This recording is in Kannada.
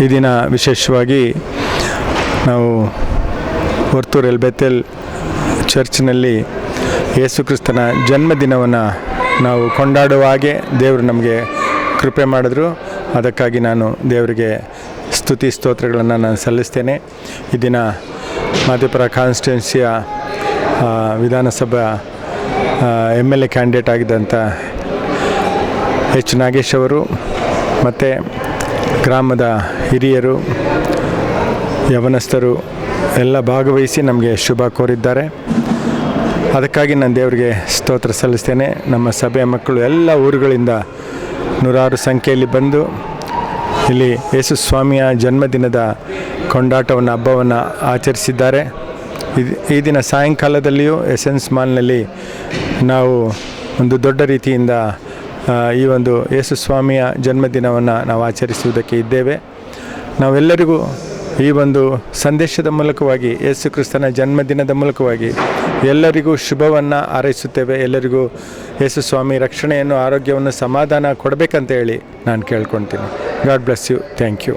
ಈ ದಿನ ವಿಶೇಷವಾಗಿ ನಾವು ವರ್ತೂರಲ್ಲಿ ಬೆತೆಲ್ ಚರ್ಚ್ನಲ್ಲಿ ಯೇಸು ಕ್ರಿಸ್ತನ ಜನ್ಮದಿನವನ್ನು ನಾವು ಕೊಂಡಾಡುವ ಹಾಗೆ ದೇವರು ನಮಗೆ ಕೃಪೆ ಮಾಡಿದ್ರು. ಅದಕ್ಕಾಗಿ ನಾನು ದೇವರಿಗೆ ಸ್ತುತಿ ಸ್ತೋತ್ರಗಳನ್ನು ನಾನು ಸಲ್ಲಿಸ್ತೇನೆ. ಈ ದಿನ ಮಾದೇಪುರ ಕಾನ್ಸ್ಟಿಟ್ಯೂನ್ಸಿಯ ವಿಧಾನಸಭಾ MLA ಕ್ಯಾಂಡಿಡೇಟ್ ಆಗಿದ್ದಂಥ H. ನಾಗೇಶ್ ಅವರು ಮತ್ತು ಗ್ರಾಮದ ಹಿರಿಯರು, ಯವನಸ್ಥರು ಎಲ್ಲ ಭಾಗವಹಿಸಿ ನಮಗೆ ಶುಭ ಕೋರಿದ್ದಾರೆ. ಅದಕ್ಕಾಗಿ ನಾನು ದೇವರಿಗೆ ಸ್ತೋತ್ರ ಸಲ್ಲಿಸ್ತೇನೆ. ನಮ್ಮ ಸಭೆಯ ಮಕ್ಕಳು ಎಲ್ಲ ಊರುಗಳಿಂದ ನೂರಾರು ಸಂಖ್ಯೆಯಲ್ಲಿ ಬಂದು ಇಲ್ಲಿ ಯೇಸು ಸ್ವಾಮಿಯ ಜನ್ಮದಿನದ ಕೊಂಡಾಟವನ್ನು ಹಬ್ಬವನ್ನು ಆಚರಿಸಿದ್ದಾರೆ. ಈ ದಿನ ಸಾಯಂಕಾಲದಲ್ಲಿಯೂ ಎಸೆನ್ಸ್ ಮಾಲ್ನಲ್ಲಿ ನಾವು ಒಂದು ದೊಡ್ಡ ರೀತಿಯಿಂದ ಈ ಒಂದು ಯೇಸು ಸ್ವಾಮಿಯ ಜನ್ಮದಿನವನ್ನು ನಾವು ಆಚರಿಸುವುದಕ್ಕೆ ಇದ್ದೇವೆ. ನಾವೆಲ್ಲರಿಗೂ ಈ ಒಂದು ಸಂದೇಶದ ಮೂಲಕವಾಗಿ ಯೇಸು ಕ್ರಿಸ್ತನ ಜನ್ಮದಿನದ ಮೂಲಕವಾಗಿ ಎಲ್ಲರಿಗೂ ಶುಭವನ್ನು ಹಾರೈಸುತ್ತೇವೆ. ಎಲ್ಲರಿಗೂ ಯೇಸು ಸ್ವಾಮಿ ರಕ್ಷಣೆಯನ್ನು, ಆರೋಗ್ಯವನ್ನು, ಸಮಾಧಾನ ಕೊಡಬೇಕಂತ ಹೇಳಿ ನಾನು ಕೇಳ್ಕೊಳ್ತೀನಿ. God bless you. Thank you.